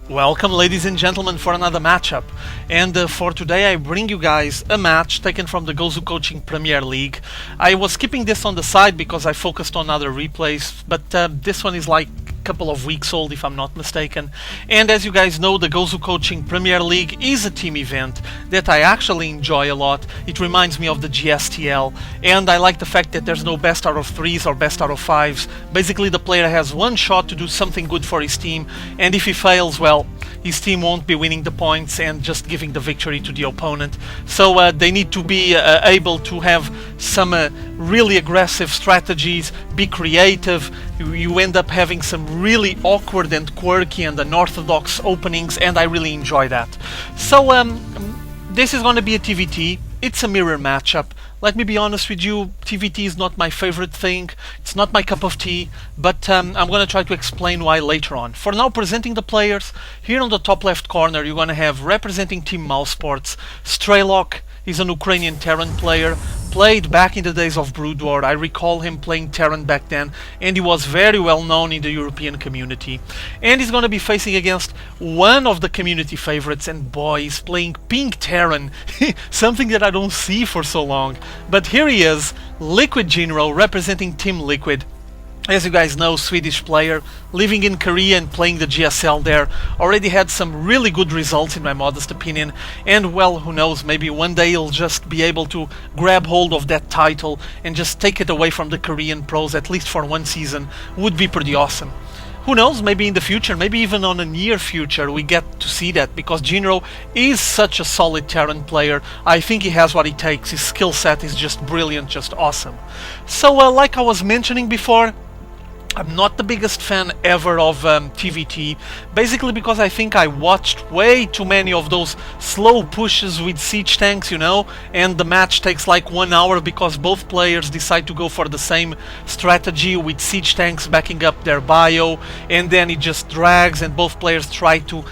Welcome ladies and gentlemen for another matchup, and for today I bring you guys a match taken from the GosuCoaching Premiere League. I was keeping this on the side because I focused on other replays, but this one is like a couple of weeks old if I'm not mistaken. And as you guys know, the GosuCoaching Premiere League is a team event that I actually enjoy a lot. It reminds me of the GSTL, and I like the fact that there's no best out of 3s or best out of 5s. Basically the player has one shot to do something good for his team, and if he fails, well, his team won't be winning the points and just giving the victory to the opponent. So they need to be able to have some really aggressive strategies, be creative. You end up having some really awkward and quirky and unorthodox openings, and I really enjoy that. So this is going to be a TVT. It's a mirror matchup. Let me be honest with you, TVT is not my favorite thing, it's not my cup of tea, but I'm going to try to explain why later on. For now, presenting the players, here on the top left corner you're going to have representing Team mouzStrelok. Strelok is an Ukrainian Terran player, played back in the days of BroodWar. I recall him playing Terran back then, and he was very well known in the European community. And he's going to be facing against one of the community favorites, and boy, he's playing Pink Terran, something that I don't see for so long. But here he is, LiquidJinro, representing Team Liquid. As you guys know, Swedish player, living in Korea and playing the GSL there, already had some really good results in my modest opinion, and well, who knows, maybe one day he'll just be able to grab hold of that title and just take it away from the Korean pros, at least for one season. Would be pretty awesome. Who knows, maybe in the future, maybe even on a near future, we get to see that, because Jinro is such a solid Terran player. I think he has what it takes. His skill set is just brilliant, just awesome. So like I was mentioning before, I'm not the biggest fan ever of TVT, basically because I think I watched way too many of those slow pushes with siege tanks, you know, and the match takes like 1 hour because both players decide to go for the same strategy with siege tanks backing up their bio, and then it just drags and both players try to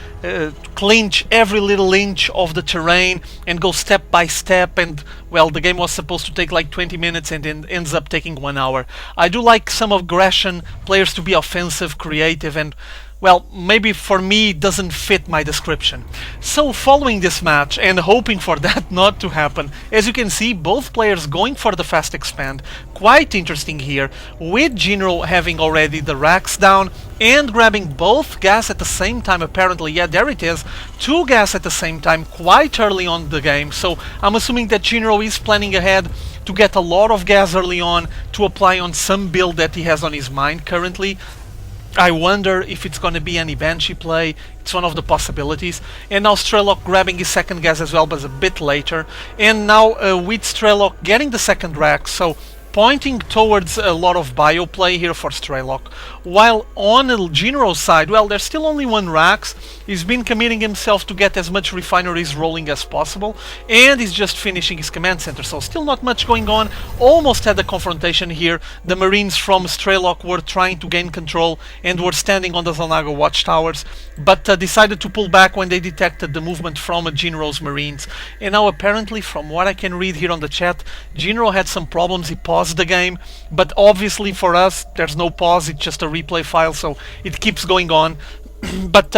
clinch every little inch of the terrain and go step by step, and well, the game was supposed to take like 20 minutes and it ends up taking 1 hour. I do like some aggression, players to be offensive, creative, and well, maybe for me it doesn't fit my description. So following this match and hoping for that not to happen, as you can see, both players going for the fast expand. Quite interesting here, with Jinro having already the racks down and grabbing both gas at the same time apparently. Yeah, there it is, 2 gas at the same time quite early on the game. So I'm assuming that Jinro is planning ahead to get a lot of gas early on to apply on some build that he has on his mind currently. I wonder if it's going to be any Banshee play. It's one of the possibilities. And now Strelok grabbing his second gas as well, but a bit later. And now with Strelok getting the second rack, so pointing towards a lot of bio play here for Strelok. While on Jinro's side, well, there's still only 1 racks. He's been committing himself to get as much refineries rolling as possible, and he's just finishing his command center, so still not much going on. Almost had a confrontation here. The Marines from Strelok were trying to gain control and were standing on the Zalnaga watchtowers, but decided to pull back when they detected the movement from Jinro's Marines. And now apparently, from what I can read here on the chat, Jinro had some problems. He paused the game, but obviously for us there's no pause, it's just a replay file, so it keeps going on. But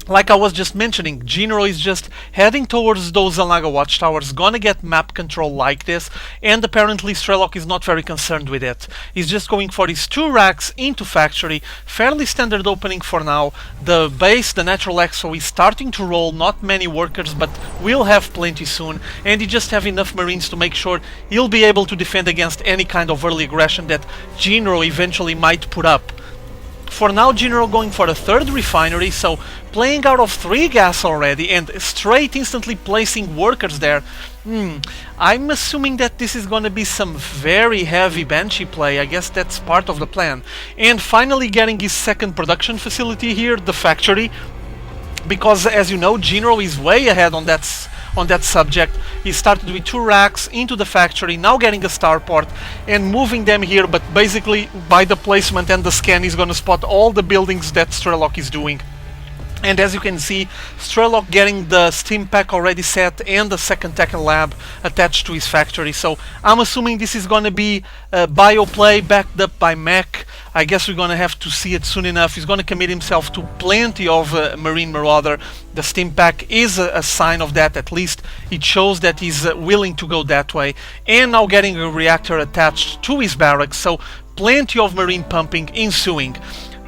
like I was just mentioning, Jinro is just heading towards those Zalnaga watchtowers, gonna get map control like this, and apparently Strelok is not very concerned with it. He's just going for his 2 racks into factory, fairly standard opening for now. The base, the natural exo, is starting to roll, not many workers, but we'll have plenty soon, and he just have enough Marines to make sure he'll be able to defend against any kind of early aggression that Jinro eventually might put up. For now, Jinro going for a 3rd refinery, so playing out of 3 gas already and straight instantly placing workers there. I'm assuming that this is going to be some very heavy Banshee play. I guess that's part of the plan. And finally getting his 2nd production facility here, the factory, because as you know, Jinro is way ahead on that subject. He started with 2 racks into the factory, now getting a starport and moving them here, but basically by the placement and the scan he's gonna spot all the buildings that Strelok is doing. And as you can see, Strelok getting the steam pack already set and the second tech lab attached to his factory. So I'm assuming this is going to be bio play backed up by mech. I guess we're gonna have to see it soon enough. He's gonna commit himself to plenty of Marine Marauder. The Steam Pack is a sign of that. At least it shows that he's willing to go that way. And now getting a reactor attached to his barracks, so plenty of Marine pumping ensuing.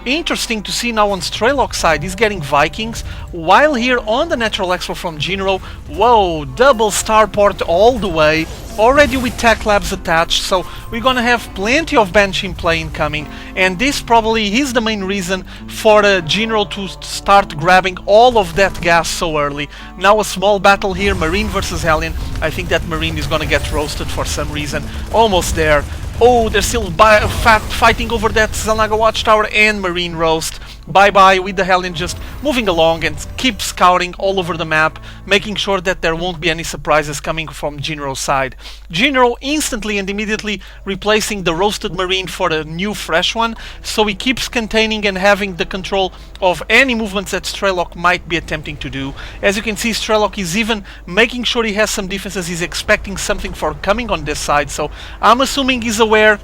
Interesting to see now on Strelok's side, he's getting Vikings, while here on the Natural Expo from Jinro, whoa, double starport all the way, already with tech labs attached, so we're gonna have plenty of bench in play incoming, and this probably is the main reason for Jinro to start grabbing all of that gas so early. Now a small battle here, Marine versus Hellion. I think that Marine is gonna get roasted for some reason, almost there. Oh, they're still fighting over that Xel'Naga Watchtower, and Marine roast. Bye-bye with the Hellion just moving along and keep scouting all over the map, making sure that there won't be any surprises coming from Jinro's side. Jinro instantly and immediately replacing the roasted Marine for a new fresh one, so he keeps containing and having the control of any movements that Strelok might be attempting to do. As you can see, Strelok is even making sure he has some defenses. He's expecting something for coming on this side, so I'm assuming he's aware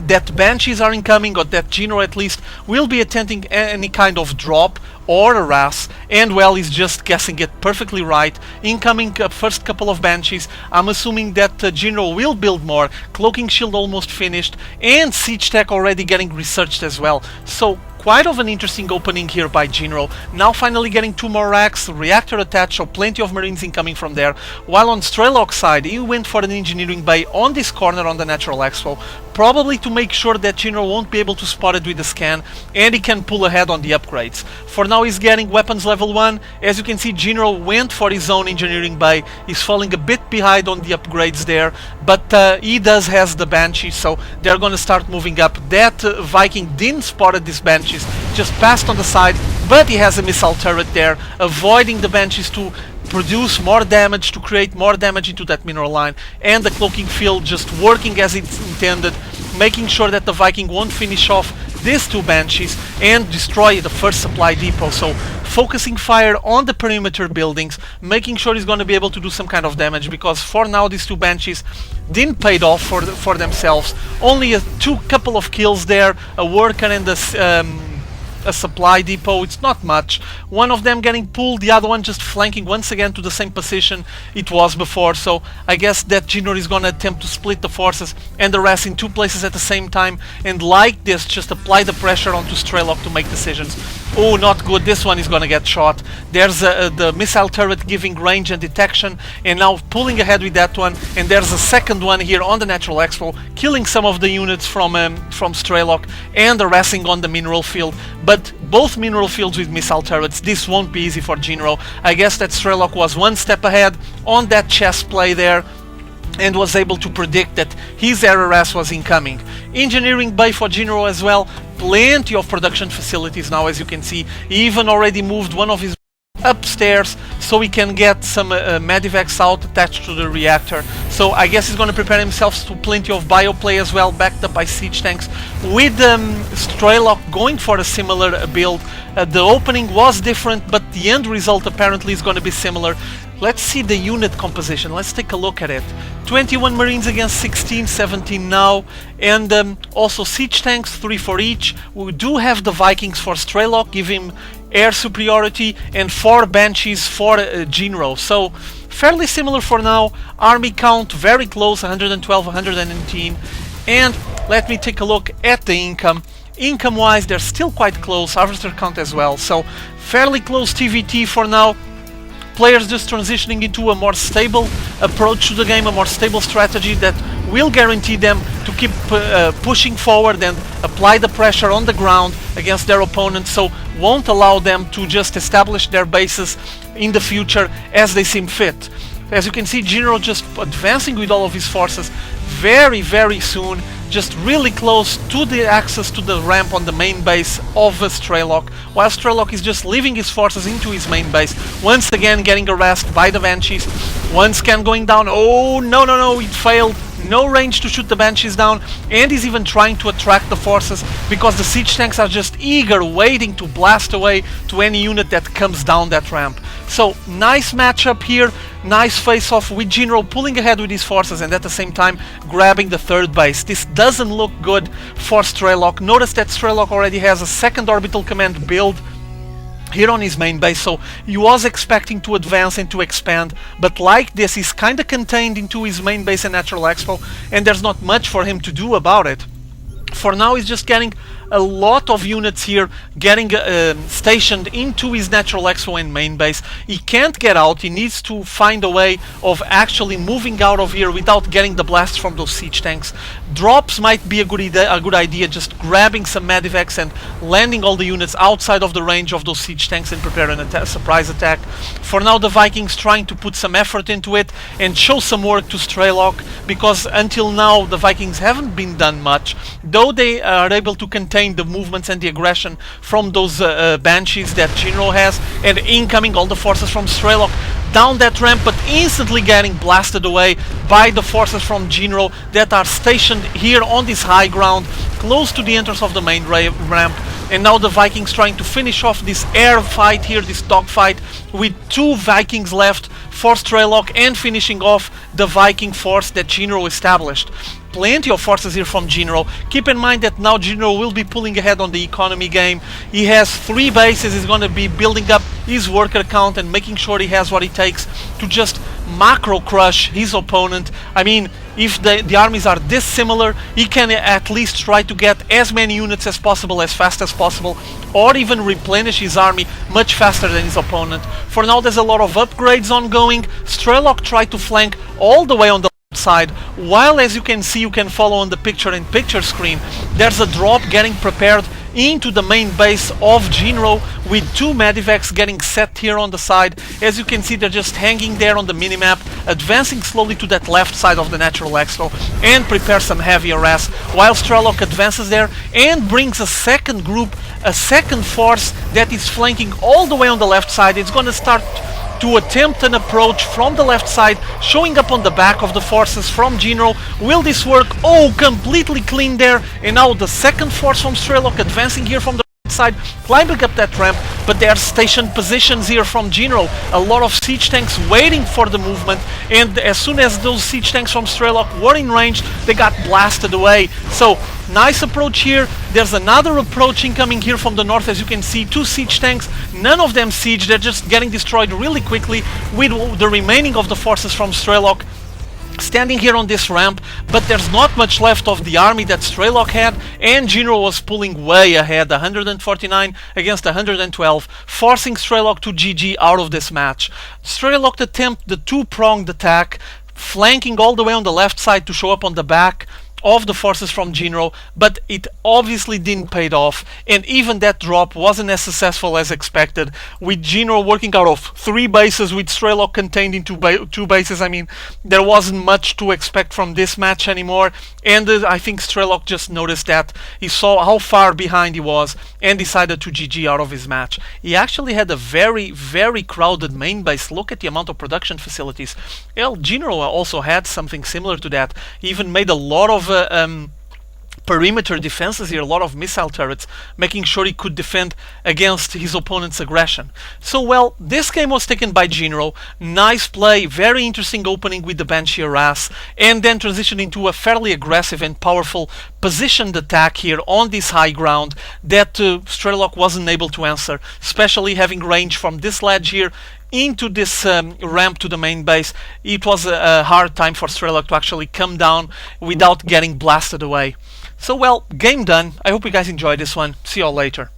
that Banshees are incoming, or that Jinro at least will be attempting any kind of drop or harass, and well, he's just guessing it perfectly right. Incoming first couple of Banshees. I'm assuming that Jinro will build more. Cloaking Shield almost finished, and Siege Tech already getting researched as well. So quite of an interesting opening here by Jinro. Now finally getting 2 more racks, reactor attached, so plenty of Marines incoming from there. While on Strelok's side, he went for an engineering bay on this corner on the Natural Expo, probably to make sure that Jinro won't be able to spot it with the scan, and he can pull ahead on the upgrades. For now he's getting weapons level 1. As you can see, Jinro went for his own engineering bay. He's falling a bit behind on the upgrades there, but he does has the Banshee, so they're gonna start moving up. That Viking didn't spot this Banshee, just passed on the side, but he has a missile turret there, avoiding the Banshees to produce more damage, to create more damage into that mineral line, and the cloaking field just working as it's intended, making sure that the Viking won't finish off these 2 Banshees and destroy the first supply depot. So focusing fire on the perimeter buildings, making sure he's going to be able to do some kind of damage, because for now these 2 Banshees didn't pay off for themselves. Only a couple of kills there, a worker and a supply depot. It's not much. One of them getting pulled, the other one just flanking once again to the same position it was before. So I guess that Jinro is gonna attempt to split the forces and the rest in 2 places at the same time, and like this just apply the pressure onto Strelok to make decisions. Oh, not good. This one is gonna get shot. There's the missile turret giving range and detection, and now pulling ahead with that one, and there's a second one here on the Natural Expo, killing some of the units from Strelok and harassing on the mineral field. But both mineral fields with missile turrets, this won't be easy for Jinro. I guess that Strelok was one step ahead on that chess play there, and was able to predict that his RRS was incoming. Engineering bay for Jinro as well, plenty of production facilities now, as you can see. He even already moved one of his upstairs so he can get some medivacs out attached to the reactor. So I guess he's going to prepare himself to plenty of bioplay as well, backed up by siege tanks, with Strelok going for a similar build. The opening was different, but the end result apparently is going to be similar. Let's see the unit composition. Let's take a look at it. 21 Marines against 16, 17 now, and also siege tanks, 3 for each. We do have the Vikings for Strelok, give him air superiority, and 4 Banshees for Jinro. So fairly similar for now. Army count very close, 112, 119. And let me take a look at the income. Income wise, they're still quite close. Harvester count as well. So fairly close TVT for now. Players just transitioning into a more stable approach to the game, a more stable strategy that will guarantee them to keep pushing forward and apply the pressure on the ground against their opponents, so won't allow them to just establish their bases in the future as they seem fit. As you can see, Jinro just advancing with all of his forces very, very soon, just really close to the access to the ramp on the main base of Strelok, while Strelok is just leaving his forces into his main base, once again getting harassed by the Banshees. One scan going down. Oh, no, it failed. No range to shoot the Banshees down, and he's even trying to attract the forces because the siege tanks are just eager, waiting to blast away to any unit that comes down that ramp. So nice matchup here, Nice face-off with Jinro pulling ahead with his forces and at the same time grabbing the third base. This doesn't look good for Strelok. Notice that Strelok already has a second orbital command build here on his main base, so he was expecting to advance and to expand, but like this he's kinda contained into his main base and Natural Expo, and there's not much for him to do about it. For now he's just getting a lot of units here getting stationed into his Natural Expo and main base. He can't get out, he needs to find a way of actually moving out of here without getting the blasts from those siege tanks. Drops might be a good idea, just grabbing some medivacs and landing all the units outside of the range of those siege tanks and preparing a surprise attack. For now the Vikings trying to put some effort into it and show some work to Strelok, because until now the Vikings haven't been done much, though they are able to contain the movements and the aggression from those Banshees that Jinro has, and incoming all the forces from Strelok down that ramp, but instantly getting blasted away by the forces from Jinro that are stationed here on this high ground close to the entrance of the main ramp. And now the Vikings trying to finish off this air fight here, this dogfight, with 2 Vikings left for Strelok and finishing off the Viking force that Jinro established. Plenty of forces here from Jinro. Keep in mind that now Jinro will be pulling ahead on the economy game. He has 3 bases, he's going to be building up his worker count and making sure he has what it takes to just macro crush his opponent. I mean, if the armies are this similar, he can at least try to get as many units as possible, as fast as possible, or even replenish his army much faster than his opponent. For now there's a lot of upgrades ongoing. Strelok tried to flank all the way on the side, while as you can see, you can follow on the picture-in-picture screen, there's a drop getting prepared into the main base of Jinro with 2 medivacs getting set here on the side. As you can see, they're just hanging there on the minimap, advancing slowly to that left side of the Natural Expo and prepare some heavy harass, while Strelok advances there and brings a second group, a second force that is flanking all the way on the left side. It's gonna start to attempt an approach from the left side, showing up on the back of the forces from Jinro. Will this work? Oh, completely clean there, and now the second force from Strelok advancing here from the right side, climbing up that ramp, but they are stationed positions here from Jinro. A lot of siege tanks waiting for the movement, and as soon as those siege tanks from Strelok were in range, they got blasted away. So nice approach here. There's another approach incoming here from the north. As you can see, 2 siege tanks, none of them siege, they're just getting destroyed really quickly with the remaining of the forces from Strelok standing here on this ramp, but there's not much left of the army that Strelok had, and Jinro was pulling way ahead, 149 against 112, forcing Strelok to GG out of this match. Strelok attempt the 2-pronged attack, flanking all the way on the left side to show up on the back of the forces from Jinro, but it obviously didn't pay off, and even that drop wasn't as successful as expected, with Jinro working out of 3 bases with Strelok contained in 2 bases. I mean, there wasn't much to expect from this match anymore, and I think Strelok just noticed that. He saw how far behind he was and decided to GG out of his match. He actually had a very, very crowded main base. Look at the amount of production facilities. Well, Jinro also had something similar to that. He even made a lot of perimeter defenses here, a lot of missile turrets, making sure he could defend against his opponent's aggression. So well, this game was taken by Jinro. Nice play, very interesting opening with the Banshee harass, and then transitioning to a fairly aggressive and powerful positioned attack here on this high ground that Strelok wasn't able to answer, especially having range from this ledge here into this ramp to the main base. It was a hard time for Strelok to actually come down without getting blasted away. So well, game done. I hope you guys enjoyed this one. See you all later.